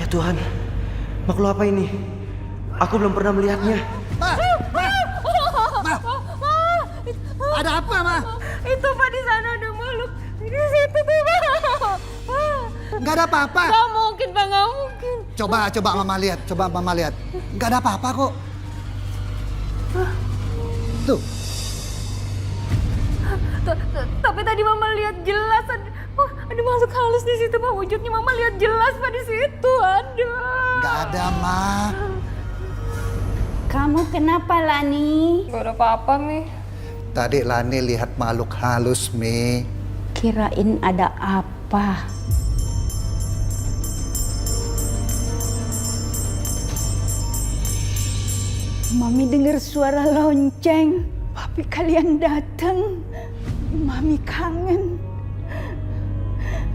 Ya Tuhan, makhluk apa ini? Aku belum pernah melihatnya. Ma! Ada apa, Ma? Itu Pak, di sana ada makhluk. Di situ tuh, Pak. Nggak ada apa-apa. Nggak mungkin, Pak, nggak mungkin. Coba Mama lihat, Nggak ada apa-apa kok. Tuh. Tapi tadi Mama lihat jelas ada makhluk halus di situ, Pak. Wujudnya Mama lihat jelas, Pak, di situ ada. Nggak ada, Ma. Kamu kenapa, Lani? Gak ada apa-apa, Mi. Tadi Lani lihat makhluk halus, Mi. Kirain ada apa? Mami dengar suara lonceng. Papi kalian datang. Mami kangen.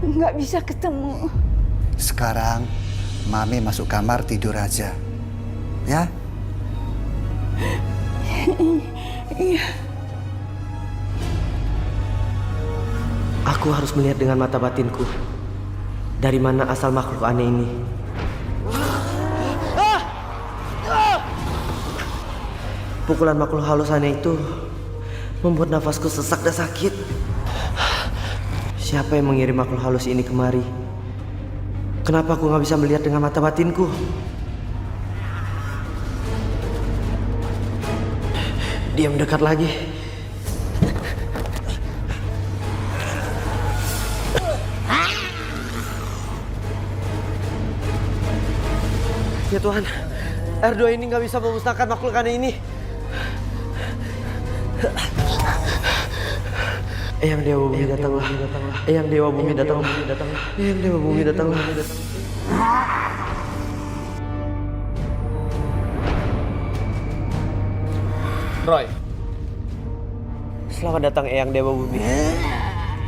Nggak bisa ketemu. Sekarang Mami masuk kamar tidur aja. Ya? Iya. Aku harus melihat dengan mata batinku. Dari mana asal makhluk aneh ini? Pukulan makhluk halus aneh itu membuat nafasku sesak dan sakit. Siapa yang mengirim makhluk halus ini kemari? Kenapa aku nggak bisa melihat dengan mata batinku? Dia mendekat lagi. Ya Tuhan, R2 ini nggak bisa memusnahkan makhluk aneh ini. Eyang Dewa Bumi datanglah. Eyang Dewa Bumi datanglah. Eyang Dewa Bumi datanglah. Roy, Selamat datang Eyang Dewa Bumi.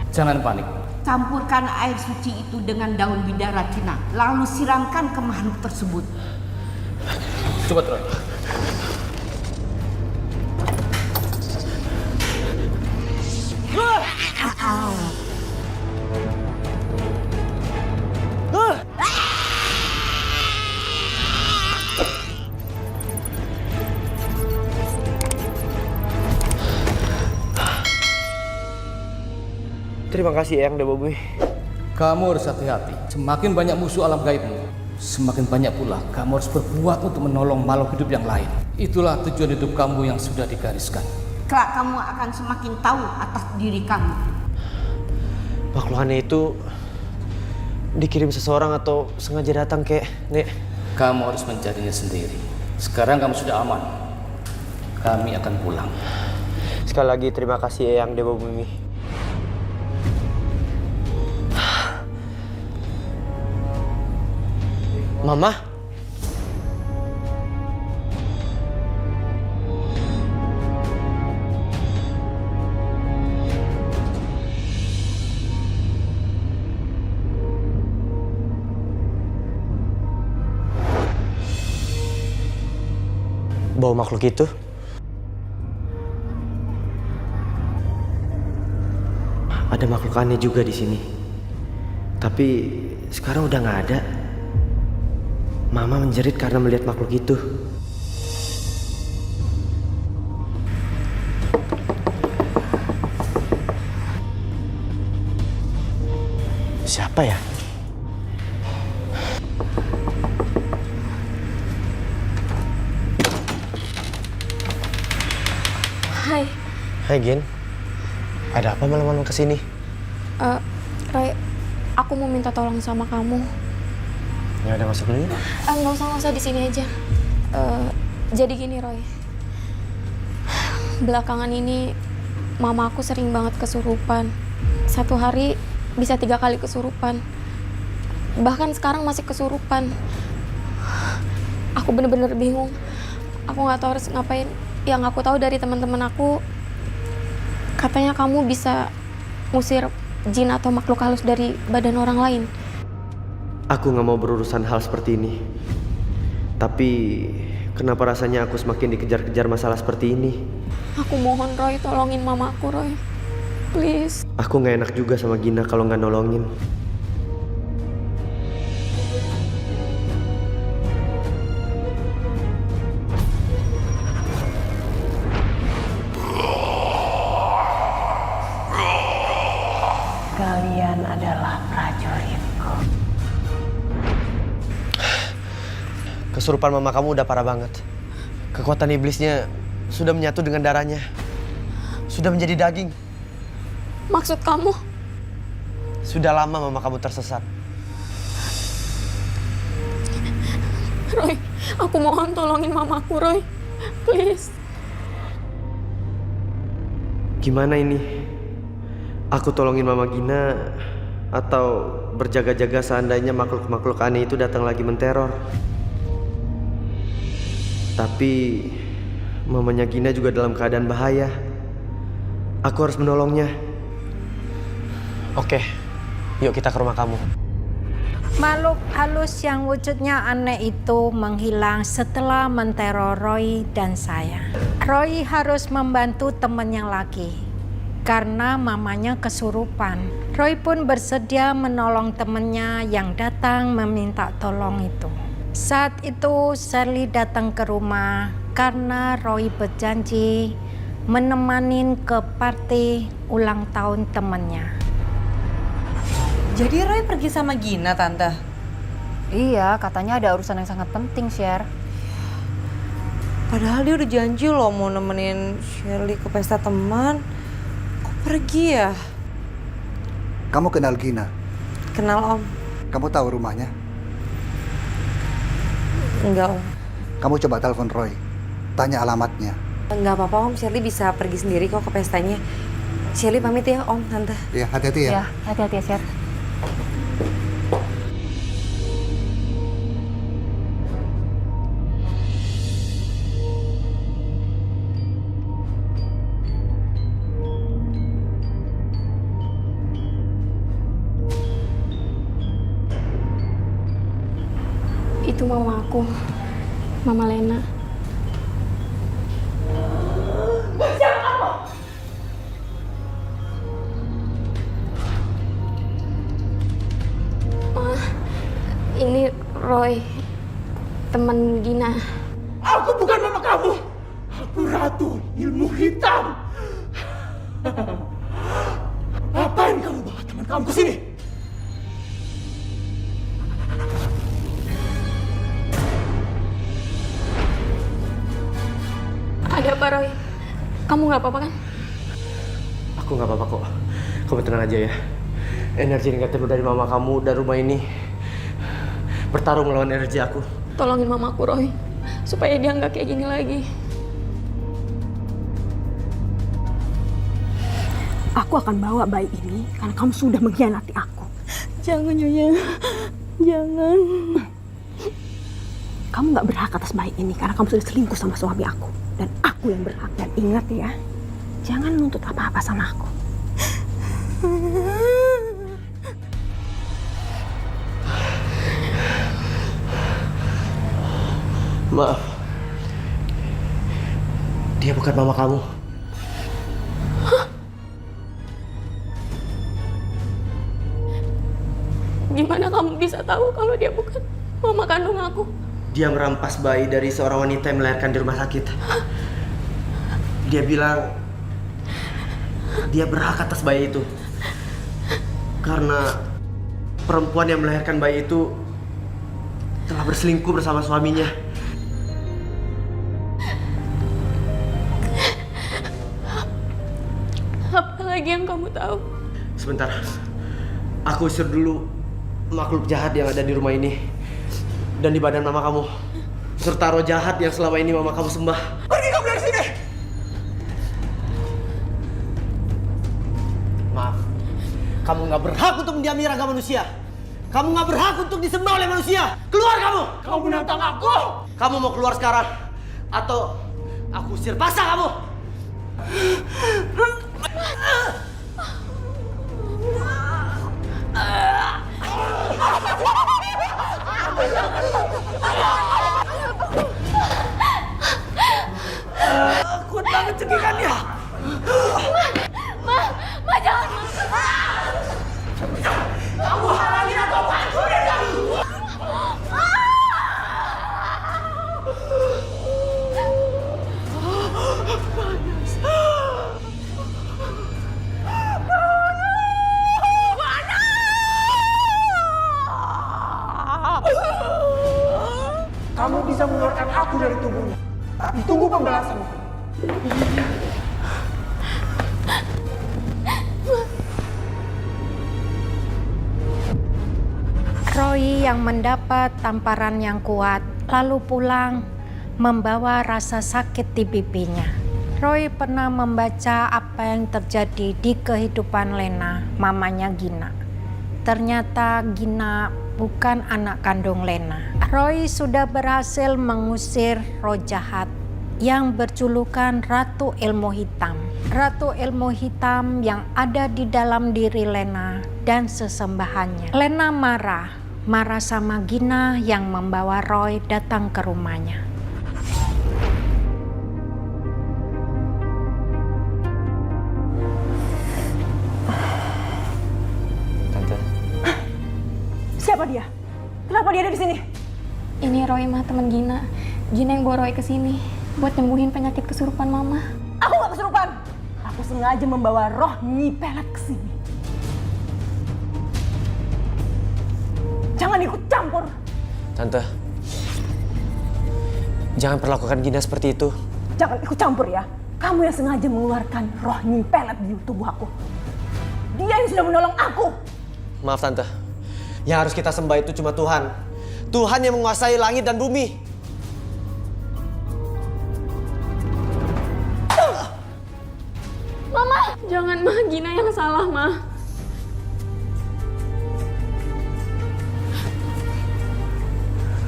jangan panik. Campurkan air suci itu dengan daun bidara Cina, lalu siramkan ke makhluk tersebut. Cepat, Roy. Terima kasih Eyang Dewa Bumi. Kamu harus hati-hati. Semakin banyak musuh alam gaibmu, semakin banyak pula kamu harus berbuat untuk menolong makhluk hidup yang lain. Itulah tujuan hidup kamu yang sudah digariskan. Kelak kamu akan semakin tahu atas diri kamu. Makhluk aneh itu dikirim seseorang atau sengaja datang kek, Nek? Kamu harus mencarinya sendiri. Sekarang kamu sudah aman. Kami akan pulang. Sekali lagi terima kasih Eyang Dewa Bumi. Mama? Bau makhluk itu? Ada makhluk aneh juga di sini. Tapi sekarang udah nggak ada. Mama menjerit karena melihat makhluk itu. Siapa ya? Hai. Hai Gin. Ada apa malam-malam kesini? Roy, aku mau minta tolong sama kamu. Ya udah masuk dulu ya. Nggak usah di sini aja. Jadi gini Roy, belakangan ini mama aku sering banget kesurupan. Satu hari bisa 3 kali kesurupan. Bahkan sekarang masih kesurupan. Aku bener-bener bingung. Aku nggak tahu harus ngapain. Yang aku tahu dari teman-teman aku, katanya kamu bisa ngusir jin atau makhluk halus dari badan orang lain. Aku nggak mau berurusan hal seperti ini. Tapi kenapa rasanya aku semakin dikejar-kejar masalah seperti ini? Aku mohon Roy, tolongin mama aku Roy. Please. Aku nggak enak juga sama Gina kalau nggak nolongin. Kesurupan mama kamu udah parah banget. Kekuatan iblisnya sudah menyatu dengan darahnya. Sudah menjadi daging. Maksud kamu? Sudah lama mama kamu tersesat. Roy, aku mohon tolongin mamaku, Roy. Please. Gimana ini? Aku tolongin Mama Gina atau berjaga-jaga seandainya makhluk-makhluk aneh itu datang lagi menteror? Tapi mamanya Gina juga dalam keadaan bahaya. Aku harus menolongnya. Oke, yuk kita ke rumah kamu. Makhluk halus yang wujudnya aneh itu menghilang setelah menteror Roy dan saya. Roy harus membantu temannya lagi karena mamanya kesurupan. Roy pun bersedia menolong temannya yang datang meminta tolong itu. Saat itu Shirley datang ke rumah karena Roy berjanji menemanin ke party ulang tahun temannya. Jadi Roy pergi sama Gina, Tante? Iya, katanya ada urusan yang sangat penting, Sher. Padahal dia udah janji loh mau nemenin Shirley ke pesta teman. Kok pergi ya? Kamu kenal Gina? Kenal Om? Kamu tahu rumahnya? Enggak Om. Kamu coba telepon Roy. Tanya alamatnya. Enggak apa-apa Om, Shirley bisa pergi sendiri kok ke pestanya. Shirley pamit ya Om, Tante. Iya, hati-hati ya. Ya, hati-hati ya, Sher. Itu mama aku, Mama Lena. Ma, ini Roy, teman Gina. Aku bukan mama kamu. Aku ratu ilmu hitam. Ngapain kamu bawa teman kamu ke sini? Ada apa, Roy? Kamu nggak apa-apa kan? Aku nggak apa-apa kok. Kamu tenang aja ya. Energi negatif dari mama kamu dan rumah ini bertarung melawan energi aku. Tolongin mamaku, Roy. Supaya dia nggak kayak gini lagi. Aku akan bawa bayi ini karena kamu sudah mengkhianati aku. Jangan, Nyonya. Jangan. Kamu nggak berhak atas bayi ini karena kamu sudah selingkuh sama suami aku. Dan aku yang berhak. Dan ingat ya, jangan nuntut apa-apa sama aku. Maaf. Dia bukan mama kamu. Gimana kamu bisa tahu kalau dia bukan mama kandung aku? Dia merampas bayi dari seorang wanita yang melahirkan di rumah sakit. Dia bilang dia berhak atas bayi itu karena perempuan yang melahirkan bayi itu telah berselingkuh bersama suaminya. Apa lagi yang kamu tahu? Sebentar, aku usir dulu makhluk jahat yang ada di rumah ini dan di badan mama kamu, serta roh jahat yang selama ini mama kamu sembah. Pergi kamu dari sini! Maaf, kamu nggak berhak untuk mendiami raga manusia. Kamu nggak berhak untuk disembah oleh manusia. Keluar kamu! Kamu menantang aku! Kamu mau keluar sekarang atau aku usir paksa kamu? Kuat banget cekikannya! Ma, jangan, Ma. Kamu halangin atau aku dari kamu! Kamu bisa bisa mengeluarkan aku dari tubuhnya. Tapi tunggu pembalasanmu. Roy yang mendapat tamparan yang kuat, lalu pulang membawa rasa sakit di pipinya. Roy pernah membaca apa yang terjadi di kehidupan Lena, mamanya Gina. Ternyata Gina bukan anak kandung Lena. Roy sudah berhasil mengusir roh jahat yang berjulukan Ratu Ilmu Hitam. Ratu Ilmu Hitam yang ada di dalam diri Lena dan sesembahannya. Lena marah sama Gina yang membawa Roy datang ke rumahnya. Tante. Siapa dia? Kenapa dia ada di sini? Ini Roy mah teman Gina. Gina yang bawa Roy ke sini buat nyembuhin penyakit kesurupan Mama. Aku gak kesurupan. Aku sengaja membawa roh Nyi Pelet ke sini. Jangan ikut campur. Tante, jangan perlakukan Gina seperti itu. Jangan ikut campur ya. Kamu yang sengaja mengeluarkan roh Nyi Pelet di tubuh aku. Dia yang sudah menolong aku. Maaf Tante, yang harus kita sembah itu cuma Tuhan. Tuhan yang menguasai langit dan bumi. Mama, jangan mah, Gina yang salah mah.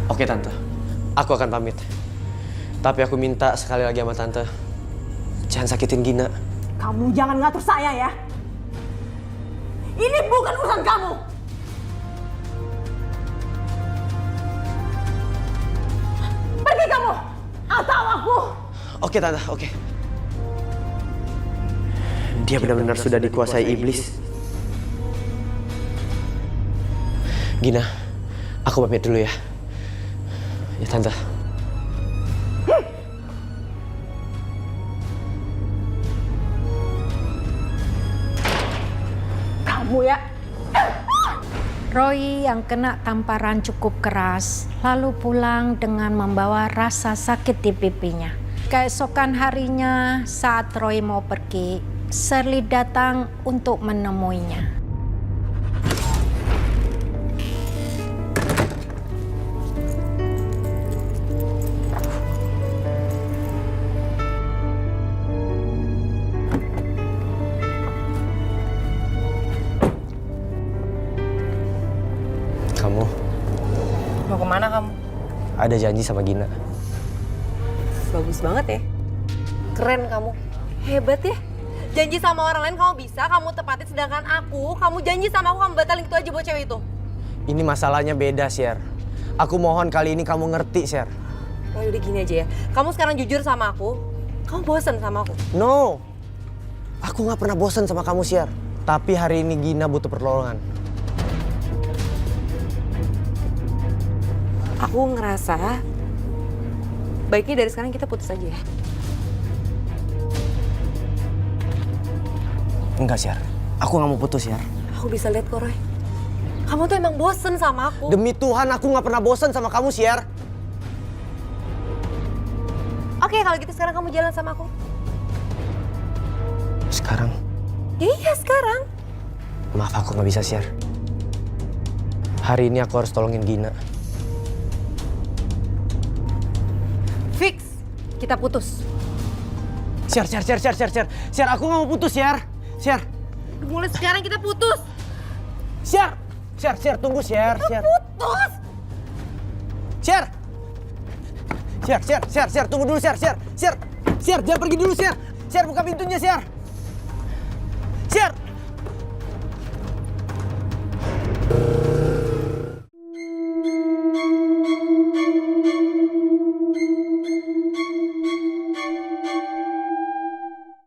Oke Tante, aku akan pamit. Tapi aku minta sekali lagi sama Tante, jangan sakitin Gina. Kamu jangan ngatur saya ya. Ini bukan urusan kamu. Pergi kamu atau aku. Oke Tante, oke. Dia benar-benar sudah dikuasai iblis. Gina, aku pamit dulu ya. Ya Tante. Kamu ya. Roy yang kena tamparan cukup keras, lalu pulang dengan membawa rasa sakit di pipinya. Keesokan harinya saat Roy mau pergi, Shirley datang untuk menemuinya. Kamu Mau kemana kamu? ada janji sama Gina. Bagus banget ya. Keren kamu. Hebat ya. Janji sama orang lain kamu bisa, kamu tepatin, sedangkan kamu janji sama aku, kamu batalin itu aja buat cewek itu. Ini masalahnya beda, Sher. Aku mohon kali ini kamu ngerti, Sher. Oh, udah gini aja ya. Kamu sekarang jujur sama aku. Kamu bosen sama aku. No. Aku gak pernah bosan sama kamu, Sher. Tapi hari ini Gina butuh pertolongan. Aku ngerasa baiknya dari sekarang kita putus aja ya. Enggak, Sher. Aku gak mau putus, Sher. Aku bisa lihat kok, Roy. Kamu tuh emang bosen sama aku. Demi Tuhan, aku gak pernah bosan sama kamu, Sher. Oke, kalau gitu sekarang kamu jalan sama aku. Sekarang? Iya, sekarang. Maaf, aku gak bisa, Sher. Hari ini aku harus tolongin Gina. Fix. Kita putus. Sher, aku gak mau putus, Sher. Sher. Mulai sekarang kita putus. Sher, tunggu, Sher. Putus. Sher, tunggu dulu, Sher, jangan pergi dulu, Sher. Sher, buka pintunya, Sher.